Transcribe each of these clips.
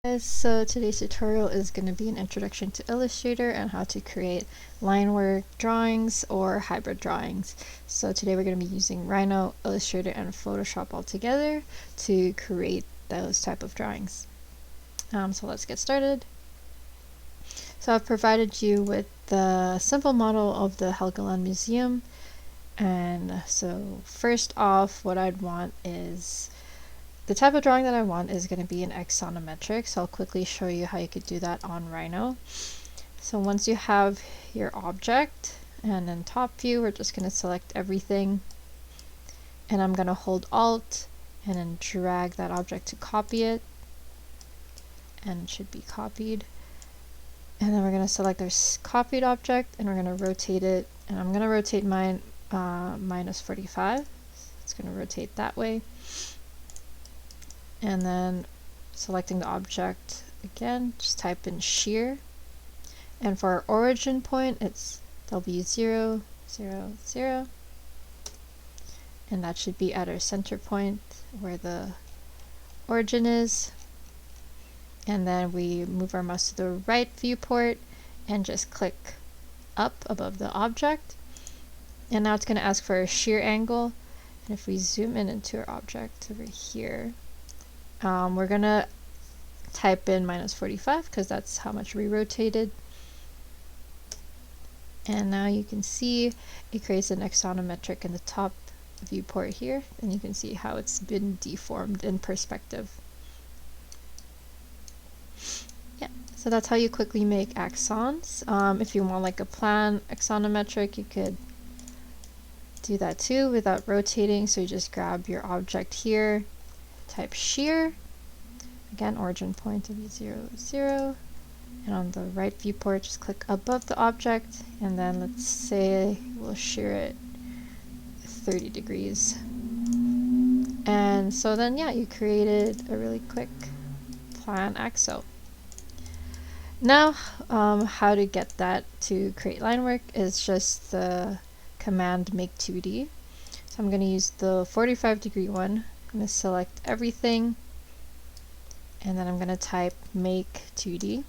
So today's tutorial is going to be an introduction to Illustrator and how to create line work drawings or hybrid drawings. So today we're going to be using Rhino, Illustrator, and Photoshop all together to create those type of drawings. So let's get started. So I've provided you with the simple model of the Helgoland Museum, and so first off what I'd want is the type of drawing that I want is going to be an axonometric, so I'll quickly show you how you could do that on Rhino. So once you have your object, and in top view we're just going to select everything, and I'm going to hold Alt and then drag that object to copy it, and it should be copied. And then we're going to select our copied object and we're going to rotate it, and I'm going to rotate mine minus 45. It's going to rotate that way. And then selecting the object again, just type in shear, and for our origin point it's W0, 0, 0, and that should be at our center point where the origin is. And then we move our mouse to the right viewport and just click up above the object, and now it's going to ask for a shear angle. And if we zoom in into our object over here, we're gonna type in minus 45 because that's how much we rotated. And now you can see it creates an axonometric in the top viewport here, and you can see how it's been deformed in perspective. Yeah, so that's how you quickly make axons. If you want like a plan axonometric, you could do that too without rotating. So you just grab your object here, type shear, again origin point to be 0, 0, and on the right viewport just click above the object, and then let's say we'll shear it 30 degrees. And so then yeah, you created a really quick plan axo. Now how to get that to create line work is just the command make 2D. So I'm going to use the 45 degree one. I'm going to select everything, and then I'm going to type make 2D.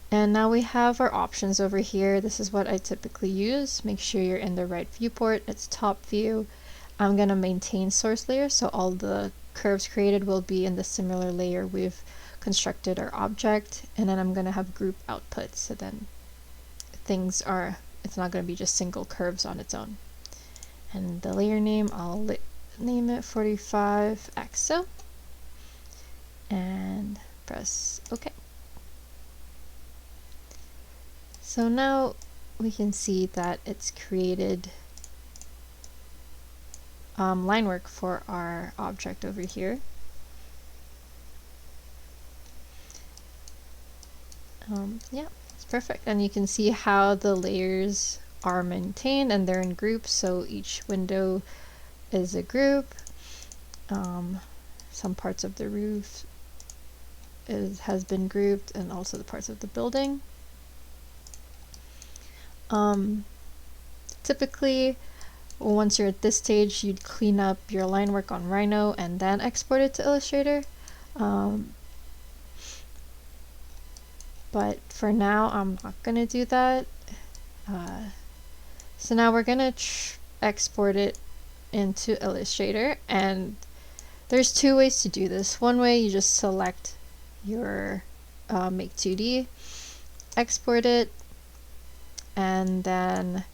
And now we have our options over here. This is what I typically use. Make sure you're in the right viewport. It's top view. I'm going to maintain source layer, so all the curves created will be in the similar layer we've constructed our object. And then I'm going to have group output, so then it's not going to be just single curves on its own. And the layer name, I'll name it 45 axo, and press OK. So now we can see that it's created line work for our object over here. Yeah, it's perfect. And you can see how the layers are maintained and they're in groups, so each window is a group. Some parts of the roof has been grouped, and also the parts of the building. Typically once you're at this stage, you'd clean up your line work on Rhino and then export it to Illustrator. But for now I'm not gonna do that. So now we're gonna export it into Illustrator, and there's two ways to do this. One way, you just select your make 2D, export it, and then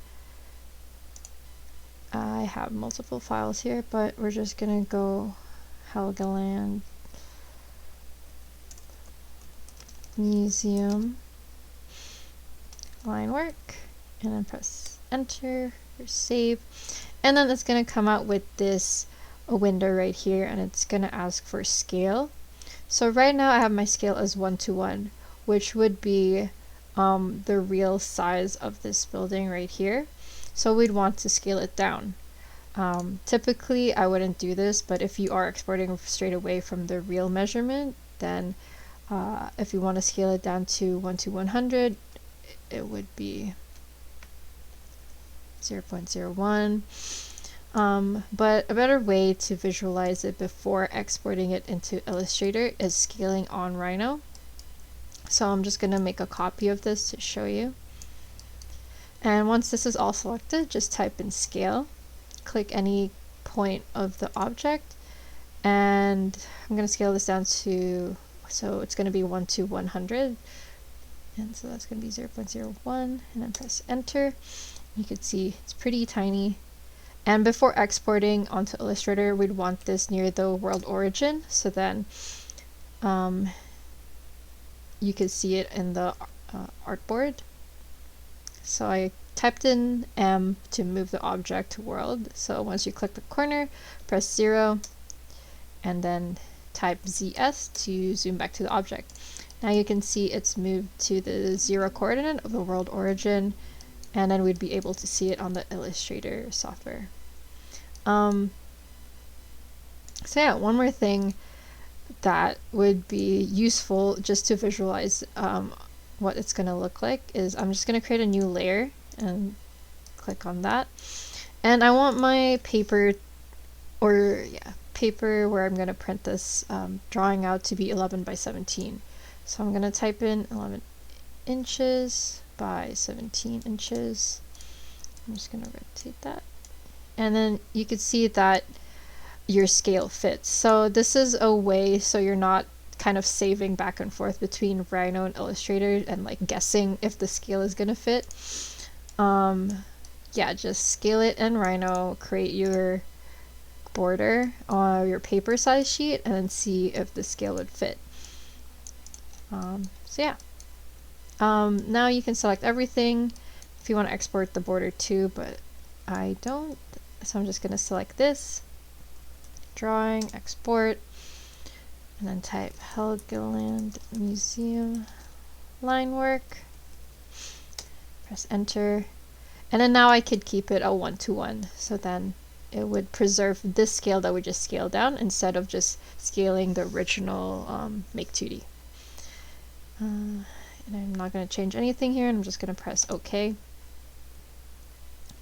I have multiple files here, but we're just gonna go Helgoland Museum line work, and then press enter or save, and then it's going to come out with this window right here, and it's going to ask for scale. So right now I have my scale as 1:1, which would be the real size of this building right here. So we'd want to scale it down. Typically I wouldn't do this, but if you are exporting straight away from the real measurement, then if you want to scale it down to 1:100, it would be 0.01. But a better way to visualize it before exporting it into Illustrator is scaling on Rhino. So I'm just going to make a copy of this to show you. And once this is all selected, just type in scale, click any point of the object, and I'm going to scale this down to, so it's going to be 1 to 100, and so that's going to be 0.01, and then press enter. You can see it's pretty tiny. And before exporting onto Illustrator, we'd want this near the world origin, so then you could see it in the artboard. So I typed in M to move the object to world. So once you click the corner, press 0, and then type ZS to zoom back to the object. Now you can see it's moved to the 0 coordinate of the world origin, and then we'd be able to see it on the Illustrator software. So yeah, one more thing that would be useful just to visualize what it's going to look like is I'm just going to create a new layer and click on that. And I want my paper, paper where I'm going to print this drawing out to be 11 by 17. So I'm going to type in 11 inches by 17 inches. I'm just going to rotate that. And then you can see that your scale fits. So this is a way so you're not kind of saving back and forth between Rhino and Illustrator and like guessing if the scale is going to fit. Yeah, just scale it in Rhino, create your border on your paper size sheet, and then see if the scale would fit. So yeah. Now you can select everything if you want to export the border too, but I don't. So I'm just going to select this, drawing, export, and then type Helgeland Museum line work, press enter, and then now I could keep it a 1-to-1, so then it would preserve this scale that we just scaled down instead of just scaling the original Make 2D. And I'm not going to change anything here, and I'm just going to press OK.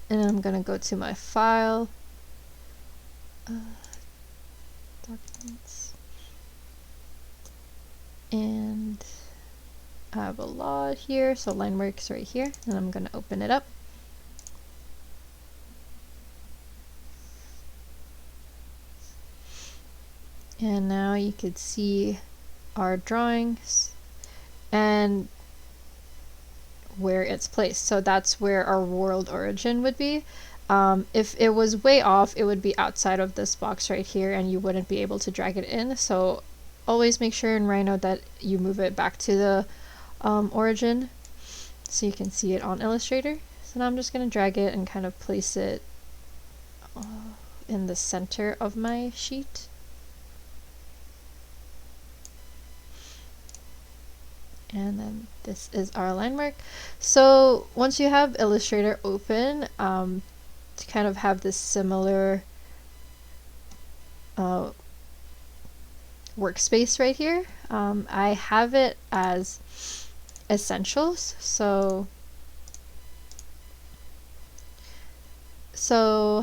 And then I'm going to go to my file, documents, and I have a lot here, so line works right here, and I'm going to open it up. And now you could see our drawings and where it's placed. So that's where our world origin would be. If it was way off, it would be outside of this box right here and you wouldn't be able to drag it in. So always make sure in Rhino that you move it back to the origin so you can see it on Illustrator. So now I'm just going to drag it and kind of place it in the center of my sheet. And then this is our line work. So once you have Illustrator open, to kind of have this similar workspace right here, I have it as essentials. So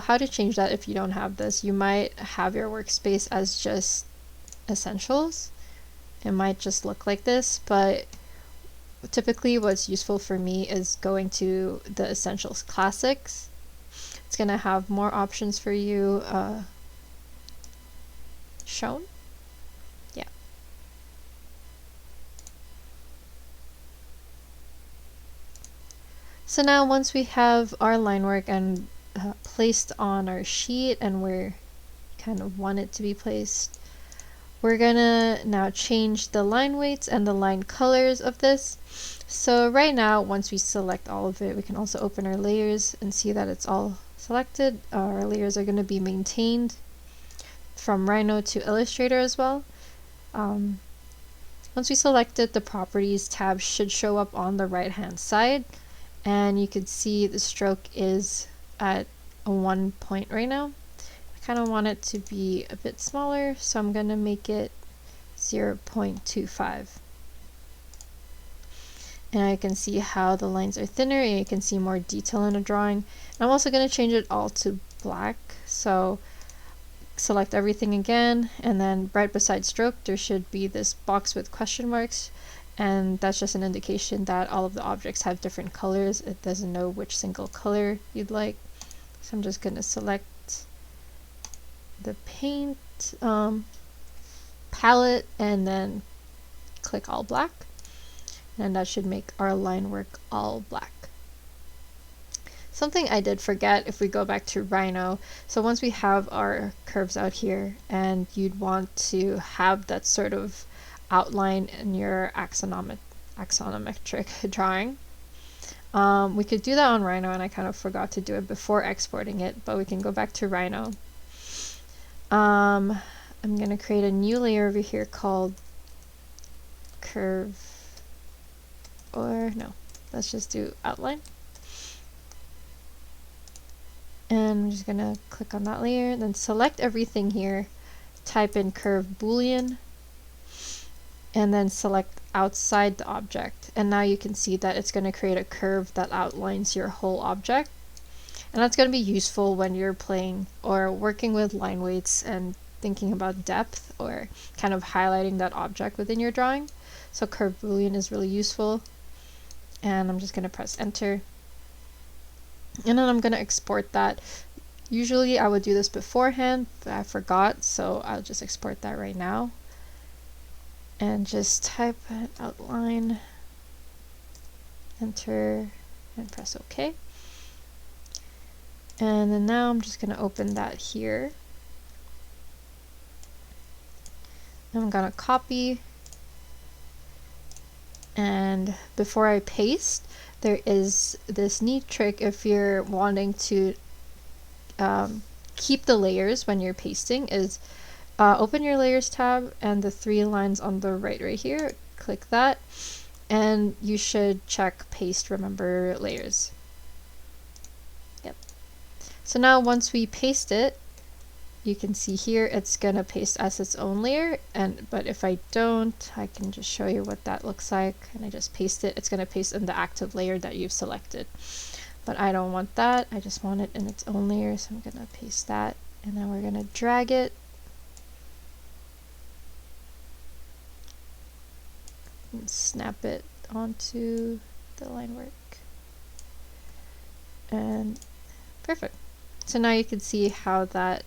how to change that if you don't have this? You might have your workspace as just essentials. It might just look like this, but typically what's useful for me is going to the Essentials Classics. It's going to have more options for you shown. Yeah. So now once we have our line work and placed on our sheet and where kind of want it to be placed, we're gonna now change the line weights and the line colors of this. So right now, once we select all of it, we can also open our layers and see that it's all selected. Our layers are gonna be maintained from Rhino to Illustrator as well. Once we select it, the Properties tab should show up on the right hand side, and you can see the stroke is at a 1 point right now. Kind of want it to be a bit smaller, so I'm going to make it 0.25. And I can see how the lines are thinner and you can see more detail in a drawing. And I'm also going to change it all to black. So select everything again, and then right beside stroke there should be this box with question marks, and that's just an indication that all of the objects have different colors. It doesn't know which single color you'd like. So I'm just going to select the paint palette and then click all black, and that should make our line work all black. Something I did forget, if we go back to Rhino, so once we have our curves out here and you'd want to have that sort of outline in your axonometric drawing, we could do that on Rhino, and I kind of forgot to do it before exporting it, but we can go back to Rhino. I'm going to create a new layer over here called curve, or no, let's just do outline. And I'm just going to click on that layer, then select everything here, type in curve boolean, and then select outside the object. And now you can see that it's going to create a curve that outlines your whole object. And that's going to be useful when you're playing or working with line weights and thinking about depth or kind of highlighting that object within your drawing. So curve boolean is really useful. And I'm just going to press enter. And then I'm going to export that. Usually I would do this beforehand, but I forgot, so I'll just export that right now. And just type an outline, enter, and press OK. And then now I'm just going to open that here. I'm going to copy. And before I paste, there is this neat trick if you're wanting to keep the layers when you're pasting, is open your layers tab and the 3 lines on the right here, click that, and you should check paste remember layers. Yep. So now once we paste it, you can see here it's gonna paste as its own layer, but if I don't, I can just show you what that looks like, and I just paste it, it's gonna paste in the active layer that you've selected. But I don't want that, I just want it in its own layer, so I'm gonna paste that, and then we're gonna drag it and snap it onto the line work. And perfect. So now you can see how that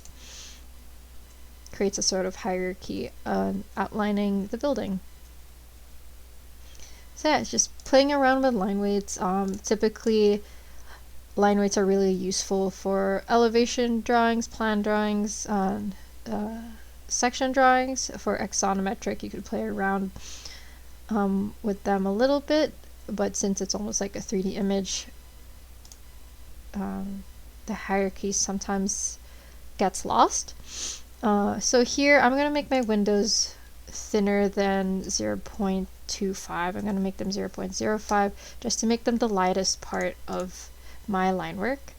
creates a sort of hierarchy outlining the building. So yeah, it's just playing around with line weights. Typically line weights are really useful for elevation drawings, plan drawings, section drawings. For axonometric you could play around with them a little bit, but since it's almost like a 3D image, the hierarchy sometimes gets lost. So here I'm going to make my windows thinner than 0.25. I'm going to make them 0.05 just to make them the lightest part of my line work.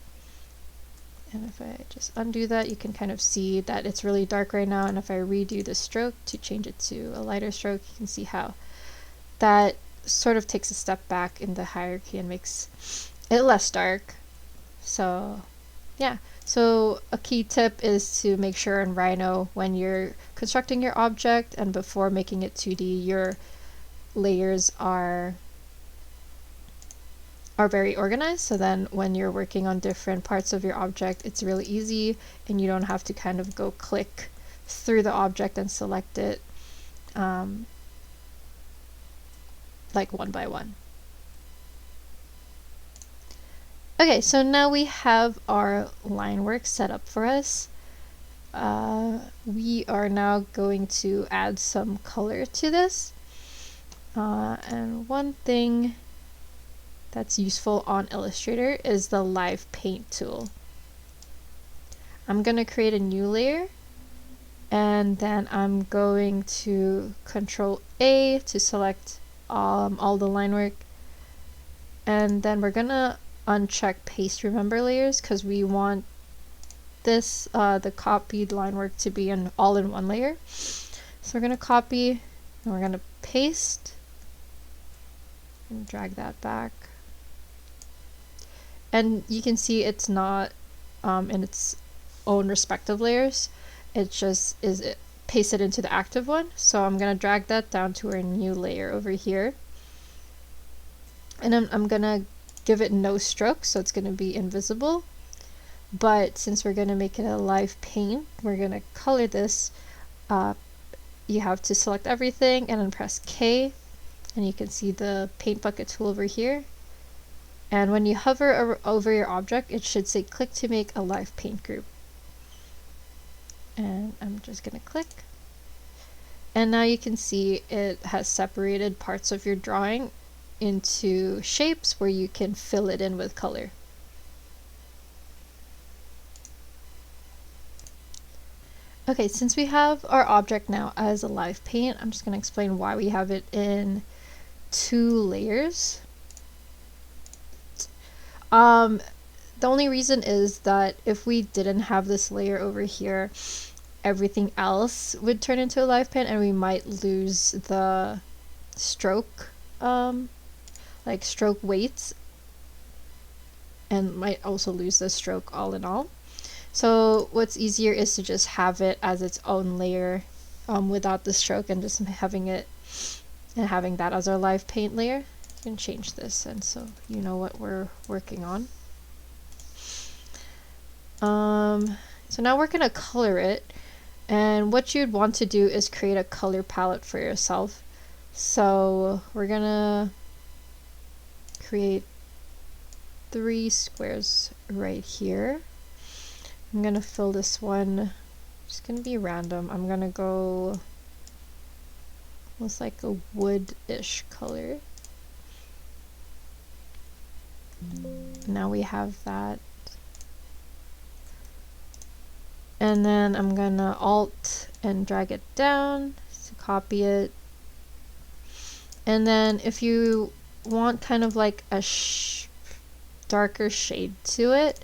And if I just undo that, you can kind of see that it's really dark right now, and if I redo the stroke to change it to a lighter stroke, you can see how that sort of takes a step back in the hierarchy and makes it less dark. So yeah, so a key tip is to make sure in Rhino when you're constructing your object and before making it 2D, your layers are very organized, so then when you're working on different parts of your object, it's really easy and you don't have to kind of go click through the object and select it like one by one. Okay, so now we have our line work set up for us. We are now going to add some color to this. And one thing that's useful on Illustrator is the live paint tool. I'm going to create a new layer, and then I'm going to Control A to select all the line work, and then we're going to uncheck paste remember layers because we want this the copied line work to be all in one layer. So we're going to copy and we're going to paste and drag that back, and you can see it's not in its own respective layers. It just is pasted into the active one. So I'm going to drag that down to our new layer over here. And I'm going to give it no stroke, so it's going to be invisible. But since we're going to make it a live paint, we're going to color this. You have to select everything and then press K, and you can see the paint bucket tool over here. And when you hover over your object, it should say click to make a live paint group. And I'm just going to click. And now you can see it has separated parts of your drawing into shapes where you can fill it in with color. Okay, since we have our object now as a live paint, I'm just going to explain why we have it in 2 layers. The only reason is that if we didn't have this layer over here, everything else would turn into a live paint and we might lose the stroke, like stroke weights, and might also lose the stroke all in all. So what's easier is to just have it as its own layer without the stroke, and just having it and having that as our live paint layer. You can change this, and so you know what we're working on. So now we're gonna color it, and what you'd want to do is create a color palette for yourself. So we're gonna create 3 squares right here. I'm gonna fill this one, it's gonna be random. I'm gonna go almost like a wood-ish color. Now we have that. And then I'm gonna Alt and drag it down to copy it. And then if you want kind of like a darker shade to it,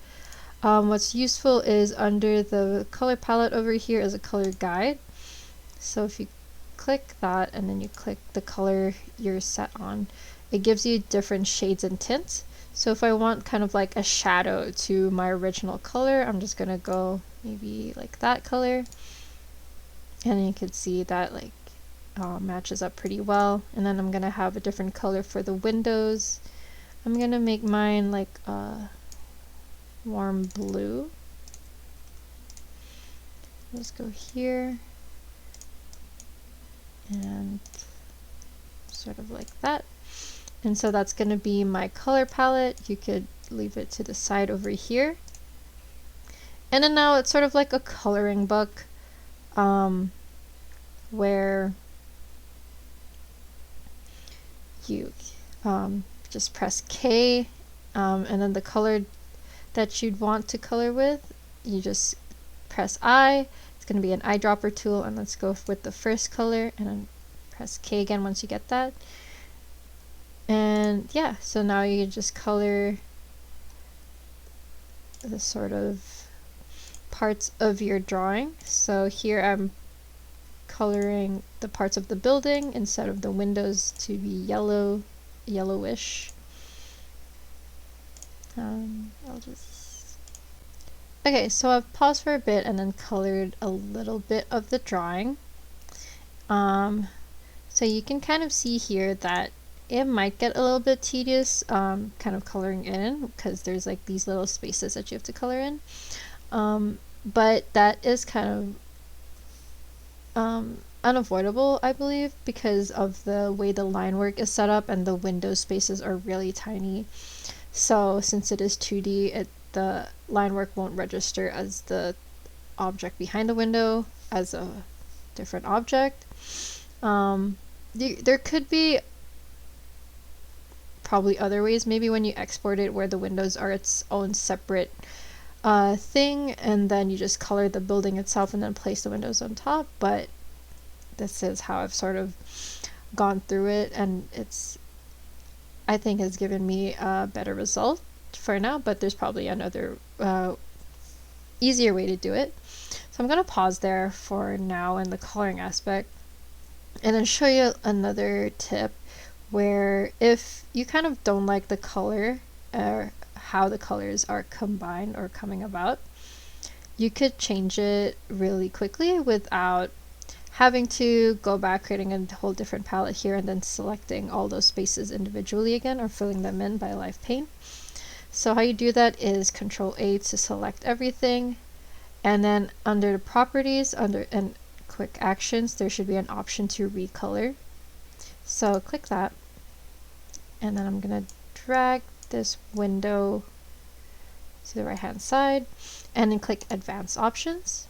what's useful is under the color palette over here is a color guide. So if you click that and then you click the color you're set on, it gives you different shades and tints. So if I want kind of like a shadow to my original color, I'm just gonna go maybe like that color, and you can see that like matches up pretty well. And then I'm gonna have a different color for the windows. I'm gonna make mine like warm blue. Let's go here and sort of like that. And so that's going to be my color palette. You could leave it to the side over here. And then now it's sort of like a coloring book, where you just press K, and then the color that you'd want to color with, you just press I. It's going to be an eyedropper tool, and let's go with the first color, and then press K again once you get that. And yeah, so now you just color the sort of parts of your drawing. So here I'm coloring the parts of the building instead of the windows to be yellowish. Okay, so I've paused for a bit and then colored a little bit of the drawing. So you can kind of see here that it might get a little bit tedious kind of coloring in, because there's like these little spaces that you have to color in. But that is kind of unavoidable, I believe, because of the way the line work is set up and the window spaces are really tiny. So since it is 2D, the line work won't register as the object behind the window as a different object. There could be probably other ways, maybe when you export it where the windows are its own separate thing, and then you just color the building itself and then place the windows on top. But this is how I've sort of gone through it, and I think has given me a better result for now, but there's probably another easier way to do it. So I'm going to pause there for now in the coloring aspect, and then show you another tip where if you kind of don't like the color or how the colors are combined or coming about, you could change it really quickly without having to go back, creating a whole different palette here, and then selecting all those spaces individually again, or filling them in by live paint. So how you do that is Control A to select everything, and then under the properties, under and quick actions, there should be an option to recolor. So click that, and then I'm gonna drag this window to the right hand side, and then click Advanced Options.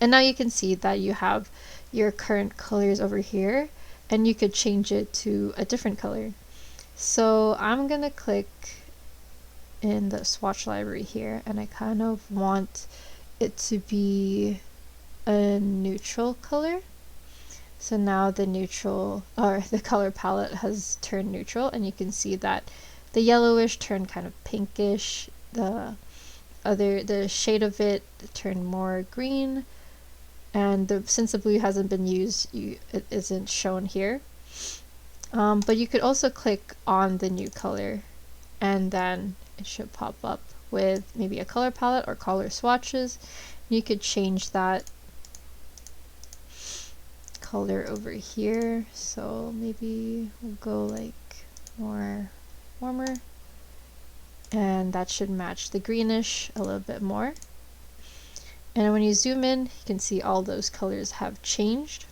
And now you can see that you have your current colors over here, and you could change it to a different color. So I'm gonna click in the swatch library here, and I kind of want it to be a neutral color. So now the neutral, or the color palette has turned neutral, and you can see that the yellowish turned kind of pinkish, the shade of it turned more green, and since the blue hasn't been used, it isn't shown here. But you could also click on the new color, and then it should pop up with maybe a color palette or color swatches. You could change that color over here, so maybe we'll go like more warmer, and that should match the greenish a little bit more. And when you zoom in, you can see all those colors have changed.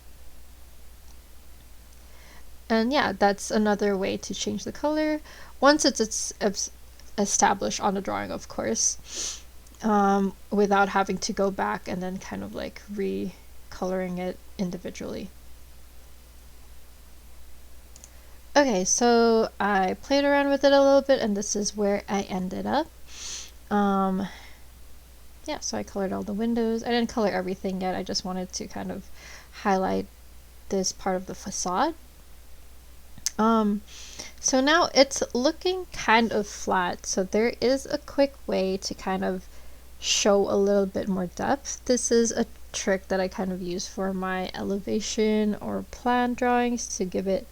And yeah, that's another way to change the color once it's established on the drawing, of course, without having to go back and then kind of like recoloring it individually. Okay, so I played around with it a little bit, and this is where I ended up. Yeah, so I colored all the windows. I didn't color everything yet, I just wanted to kind of highlight this part of the facade. So now it's looking kind of flat, so there is a quick way to kind of show a little bit more depth. This is a trick that I kind of use for my elevation or plan drawings to give it,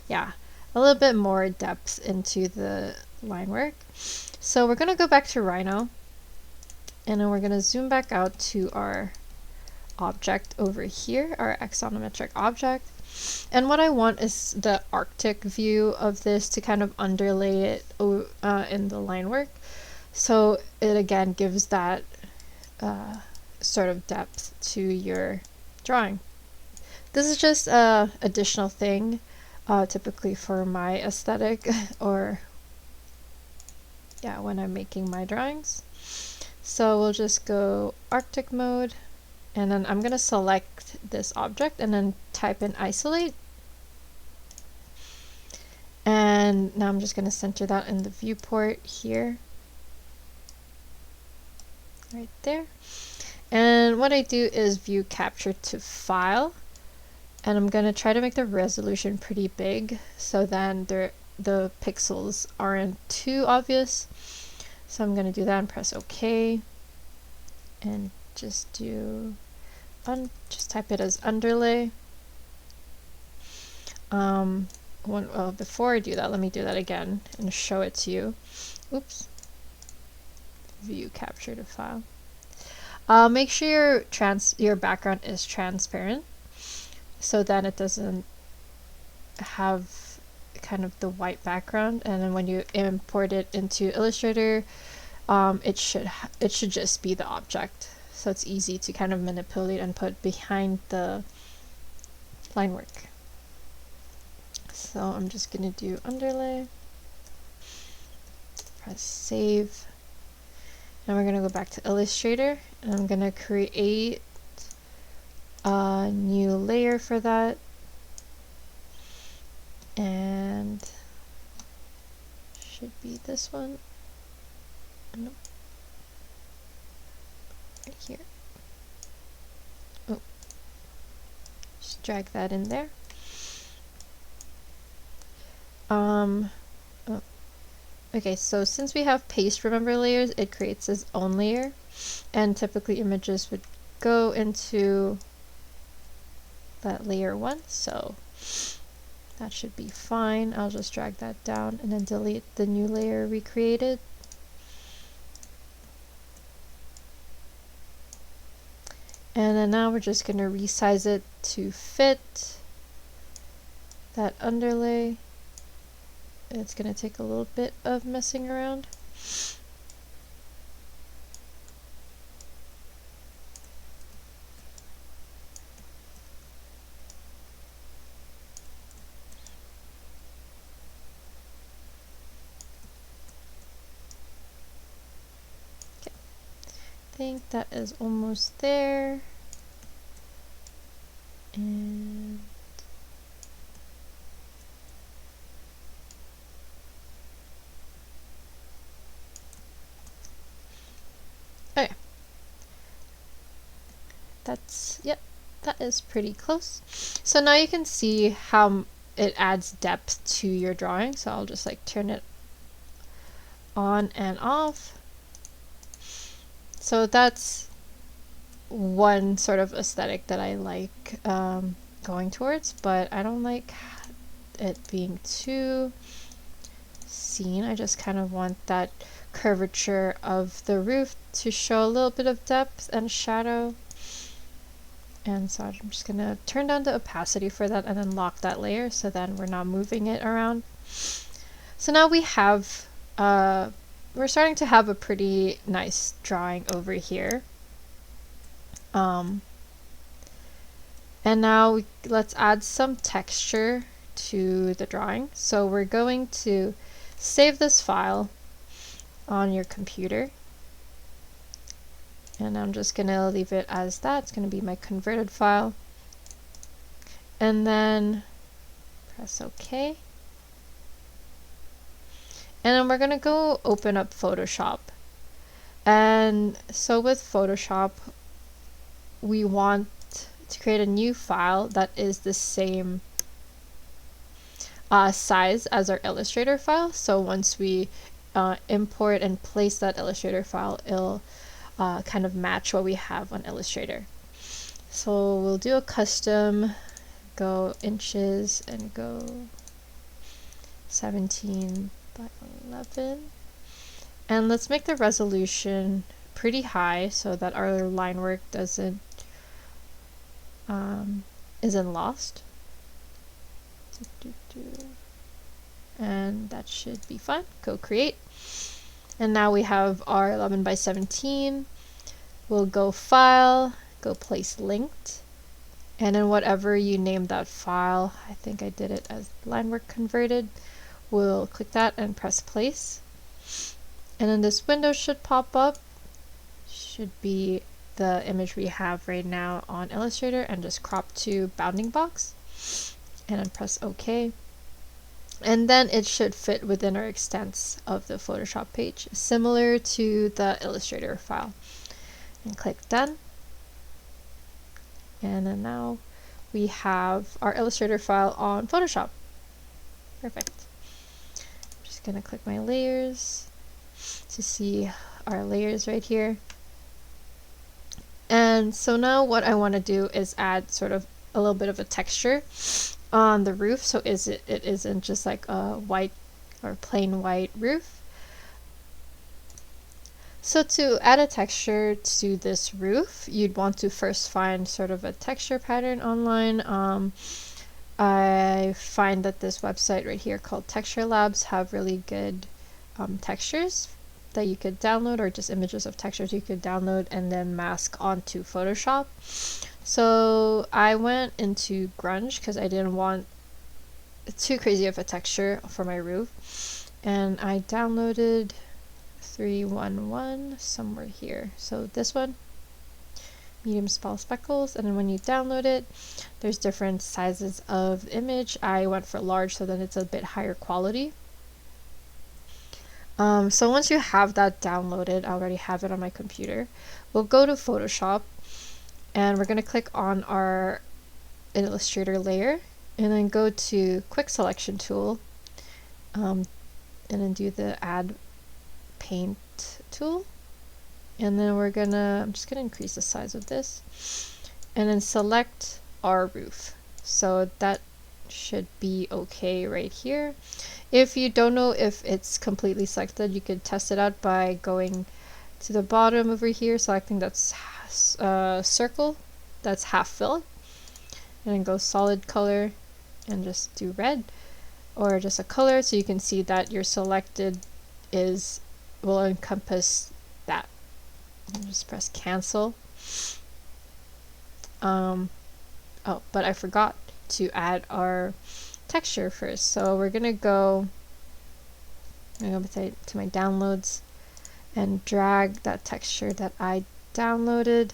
yeah, a little bit more depth into the line work. So we're going to go back to Rhino, and then we're going to zoom back out to our object over here, our axonometric object. And what I want is the Arctic view of this to kind of underlay it in the line work. So it again gives that sort of depth to your drawing. This is just an additional thing, typically for my aesthetic or yeah, when I'm making my drawings. So we'll just go Arctic mode, and then I'm going to select this object and then type in isolate. And now I'm just going to center that in the viewport here. Right there. And what I do is view capture to file. And I'm going to try to make the resolution pretty big, so then the pixels aren't too obvious. So I'm going to do that and press OK. And just do just type it as underlay. Before I do that, let me do that again and show it to you. Oops. View capture to file. Make sure your background is transparent, so then it doesn't have kind of the white background, and then when you import it into Illustrator, it should just be the object. So it's easy to kind of manipulate and put behind the line work. So I'm just going to do underlay, press save, and we're going to go back to Illustrator, and I'm going to create a new layer for that, and should be this one. Nope. Right here. Oh, just drag that in there. Okay, so since we have paste remember layers, it creates its own layer, and typically images would go into that layer 1, so that should be fine. I'll just drag that down and then delete the new layer we created. And then now we're just going to resize it to fit that underlay. It's going to take a little bit of messing around. I think that is almost there. And okay. Yep, that is pretty close. So now you can see how it adds depth to your drawing. So I'll just like turn it on and off. So that's one sort of aesthetic that I like going towards, but I don't like it being too seen. I just kind of want that curvature of the roof to show a little bit of depth and shadow. And so I'm just going to turn down the opacity for that and then lock that layer so then we're not moving it around. So now we have we're starting to have a pretty nice drawing over here. And now let's add some texture to the drawing. So we're going to save this file on your computer. And I'm just going to leave it as that. It's going to be my converted file. And then press OK. And then we're going to go open up Photoshop. And so with Photoshop, we want to create a new file that is the same size as our Illustrator file. So once we import and place that Illustrator file, it'll kind of match what we have on Illustrator. So we'll do a custom, go inches and go 17 by 11. And let's make the resolution pretty high so that our line work isn't lost. And that should be fine. Go create. And now we have our 11 by 17. We'll go file, go place linked. And then whatever you name that file, I think I did it as line work converted. We'll click that and press place. And then this window should pop up. Should be the image we have right now on Illustrator, and just crop to bounding box. And then press OK. And then it should fit within our extents of the Photoshop page, similar to the Illustrator file. And click done. And then now we have our Illustrator file on Photoshop. Perfect. I'm just going to click my layers to see our layers right here. And so now what I want to do is add sort of a little bit of a texture on the roof, so it isn't just like a white or plain white roof. So to add a texture to this roof, you'd want to first find sort of a texture pattern online. I find that this website right here called Texture Labs have really good textures that you could download, or just images of textures you could download and then mask onto Photoshop. So I went into grunge because I didn't want too crazy of a texture for my roof, and I downloaded 311 somewhere here. So this one, medium small speckles, and then when you download it, there's different sizes of image. I went for large, so then it's a bit higher quality. So once you have that downloaded, I already have it on my computer, we'll go to Photoshop and we're going to click on our Illustrator layer and then go to Quick Selection Tool and then do the Add Paint tool. And then I'm just going to increase the size of this and then select our roof. So that should be okay right here. If you don't know if it's completely selected, you could test it out by going to the bottom over here, selecting that circle, that's half filled, and then go solid color and just do red, or just a color, so you can see that your selected will encompass that. And just press cancel. Oh, but I forgot to add our texture first, so we're gonna go to my downloads and drag that texture that I downloaded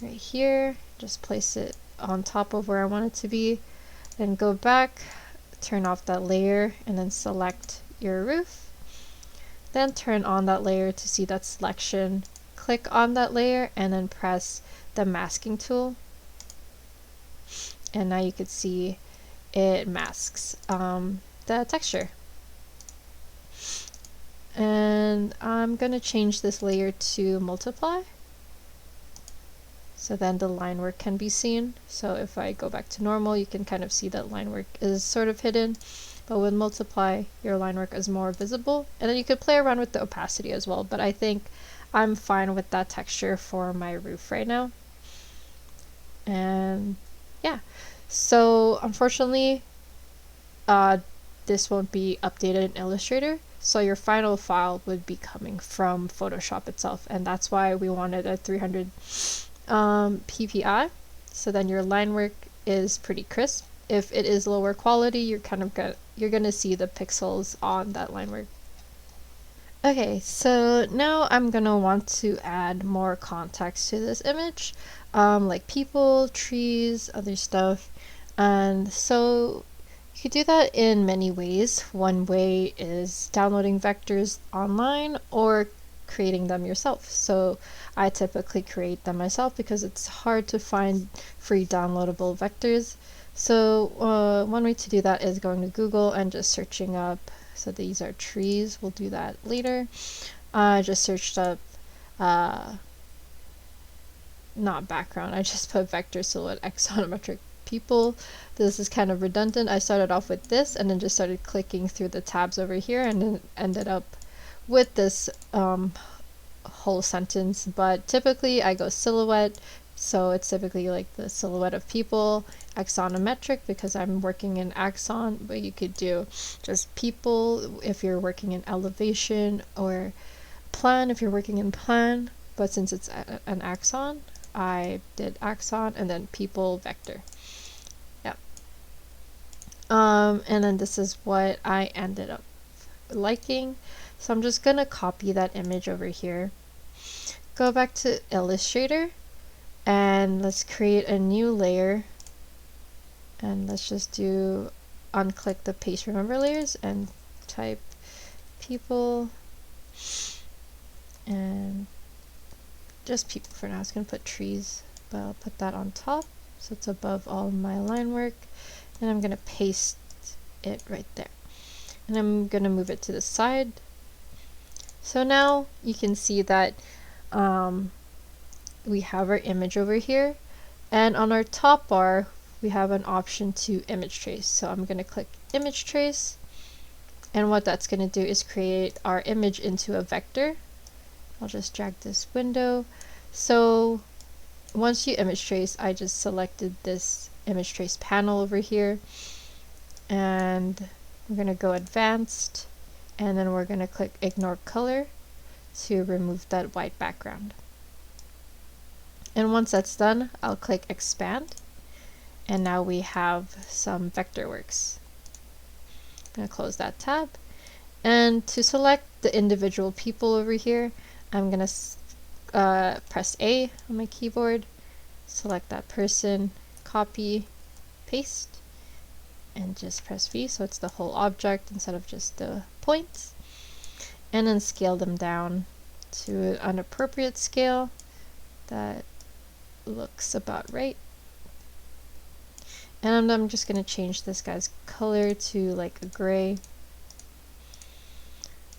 right here, just place it on top of where I want it to be, then go back, turn off that layer, and then select your roof, then turn on that layer to see that selection, click on that layer, and then press the masking tool, and now you can see it masks the texture. And I'm gonna change this layer to multiply, so then the line work can be seen. So if I go back to normal, you can kind of see that line work is sort of hidden, but with multiply, your line work is more visible. And then you could play around with the opacity as well, but I think I'm fine with that texture for my roof right now. And yeah, so unfortunately, this won't be updated in Illustrator, so your final file would be coming from Photoshop itself, and that's why we wanted a 300 ppi, so then your line work is pretty crisp. If it is lower quality, you're gonna see the pixels on that line work. Okay, so now I'm gonna want to add more context to this image, like people, trees, other stuff, and so you could do that in many ways. One way is downloading vectors online or creating them yourself. So I typically create them myself because it's hard to find free downloadable vectors. So one way to do that is going to Google and just searching up, so these are trees, we'll do that later. I just searched up, not background, I just put vector silhouette axonometric people. This is kind of redundant. I started off with this and then just started clicking through the tabs over here and then ended up with this whole sentence, but typically I go silhouette, so it's typically like the silhouette of people, axonometric because I'm working in axon, but you could do just people if you're working in elevation, or plan if you're working in plan, but since it's an axon, I did axon and then people vector. And then this is what I ended up liking. So I'm just gonna copy that image over here. Go back to Illustrator and let's create a new layer. And let's just unclick the paste remember layers and type people and just people for now. I was gonna put trees, but I'll put that on top so it's above all my line work. And I'm gonna paste it right there. And I'm gonna move it to the side. So now you can see that we have our image over here, and on our top bar we have an option to image trace. So I'm gonna click image trace, and what that's gonna do is create our image into a vector. I'll just drag this window. So once you image trace, I just selected this image trace panel over here, and we're going to go advanced, and then we're going to click ignore color to remove that white background. And once that's done, I'll click expand, and now we have some Vectorworks. I'm going to close that tab, and to select the individual people over here, I'm going to press A on my keyboard, select that person, copy, paste, and just press V so it's the whole object instead of just the points, and then scale them down to an appropriate scale that looks about right. And I'm just going to change this guy's color to like a gray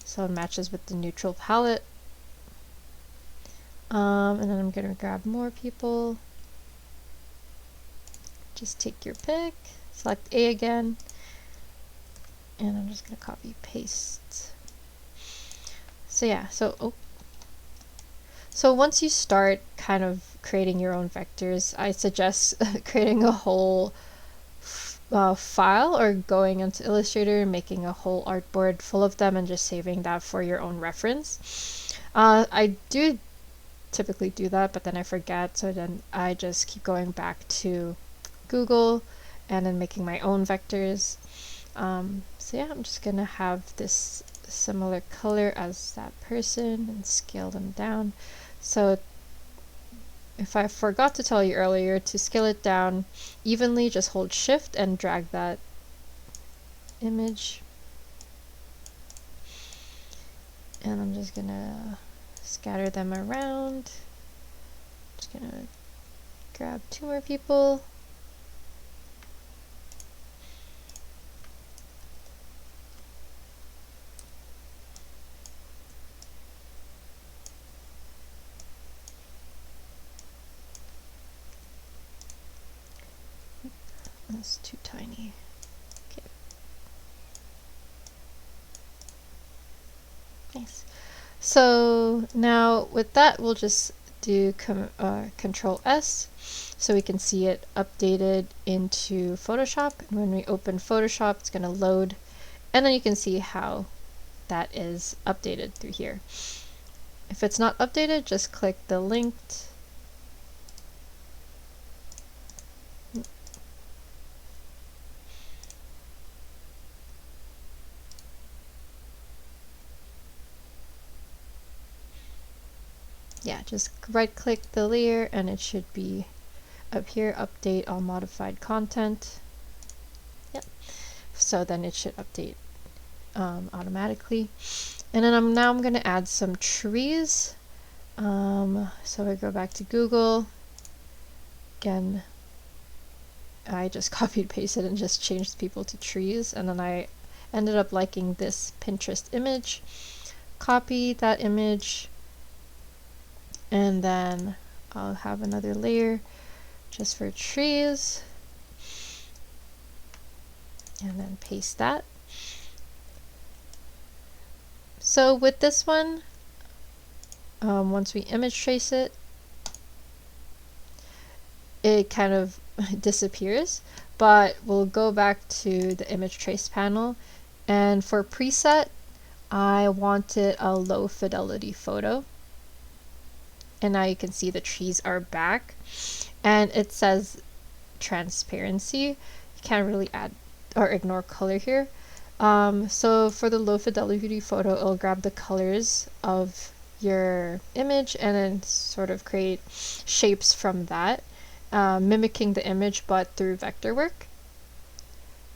so it matches with the neutral palette. And then I'm going to grab more people. Just take your pick, select A again, and I'm just going to copy paste. So yeah, so once you start kind of creating your own vectors, I suggest creating a whole file or going into Illustrator and making a whole artboard full of them and just saving that for your own reference. I do typically do that, but then I forget, so then I just keep going back to Google and then making my own vectors. So yeah, I'm just gonna have this similar color as that person and scale them down. So if I forgot to tell you earlier, to scale it down evenly, just hold shift and drag that image. And I'm just gonna scatter them around. Just gonna grab 2 more people. That's too tiny. Okay. Nice. So now with that, we'll just do Control S so we can see it updated into Photoshop. And when we open Photoshop, it's going to load, and then you can see how that is updated through here. If it's not updated, just click the linked. Yeah, just right click the layer and it should be up here, update all modified content. Yep. So then it should update automatically. And then I'm going to add some trees. So I go back to Google. Again, I just copied pasted and just changed people to trees, and then I ended up liking this Pinterest image. Copy that image, and then I'll have another layer just for trees, and then paste that. So with this one, once we image trace it, it kind of disappears, but we'll go back to the image trace panel, and for preset, I wanted a low fidelity photo. And now you can see the trees are back, and it says transparency. You can't really add or ignore color here. So for the low fidelity photo, it'll grab the colors of your image and then sort of create shapes from that, mimicking the image but through vector work.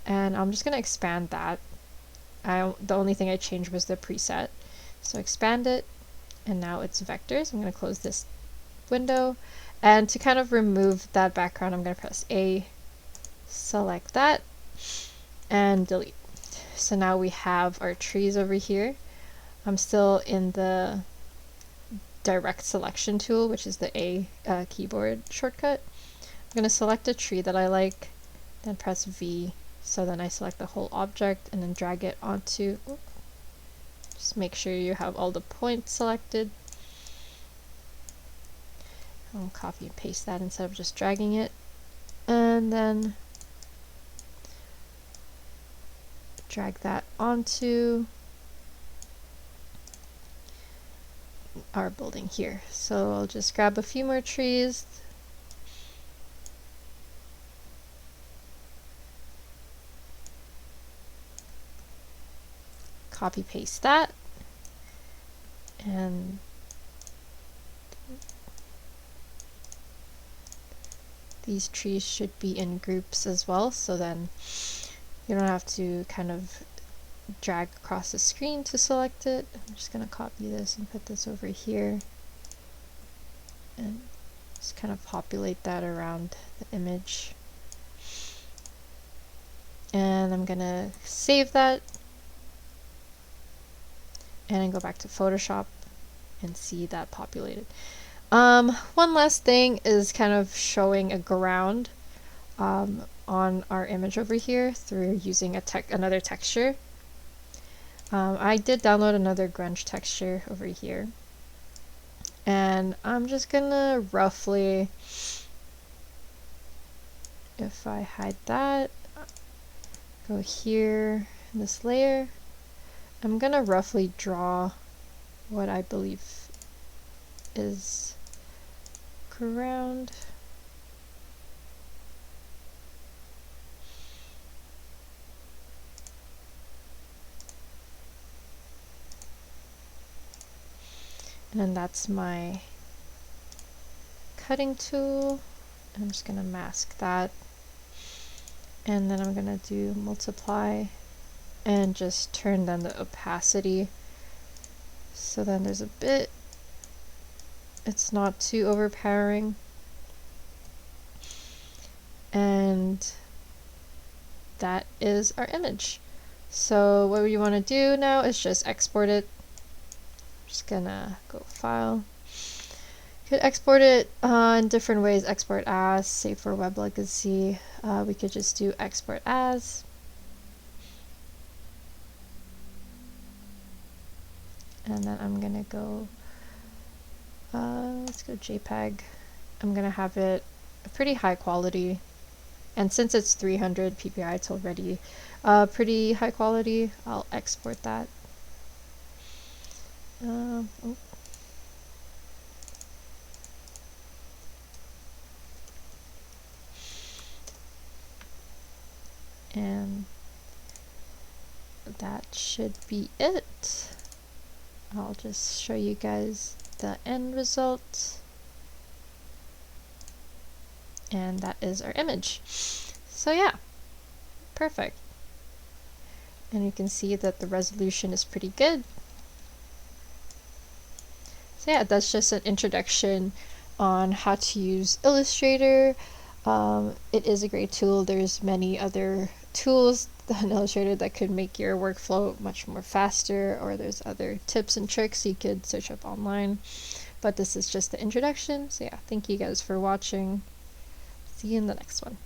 And I'm just going to expand that. The only thing I changed was the preset. So expand it. And now it's vectors. I'm going to close this window, and to kind of remove that background, I'm going to press A, select that, and delete. So now we have our trees over here. I'm still in the direct selection tool, which is the A keyboard shortcut. I'm going to select a tree that I like, then press V, so then I select the whole object and then drag it onto. Just make sure you have all the points selected. I'll copy and paste that instead of just dragging it. And then drag that onto our building here. So I'll just grab a few more trees. Copy paste that, and these trees should be in groups as well, so then you don't have to kind of drag across the screen to select it. I'm just going to copy this and put this over here and just kind of populate that around the image. And I'm going to save that and then go back to Photoshop and see that populated. One last thing is kind of showing a ground on our image over here through using another texture. I did download another grunge texture over here, And I'm just gonna roughly, if I hide that, go here in this layer, I'm gonna roughly draw what I believe is ground. And that's my cutting tool. I'm just gonna mask that. And then I'm gonna do multiply and just turn down the opacity. So then there's a bit, it's not too overpowering. And that is our image. So what we want to do now is just export it. Just gonna go file. You could export it in different ways. Export as, say for web legacy, we could just do export as. And then I'm gonna go, let's go JPEG. I'm gonna have it a pretty high quality. And since it's 300 ppi, it's already pretty high quality. I'll export that. Oh. And that should be it. I'll just show you guys the end result. And that is our image. So yeah, perfect. And you can see that the resolution is pretty good. So yeah, that's just an introduction on how to use Illustrator. It is a great tool. There's many other tools than Illustrator that could make your workflow much more faster, or there's other tips and tricks you could search up online. But this is just the introduction. So yeah, thank you guys for watching. See you in the next one.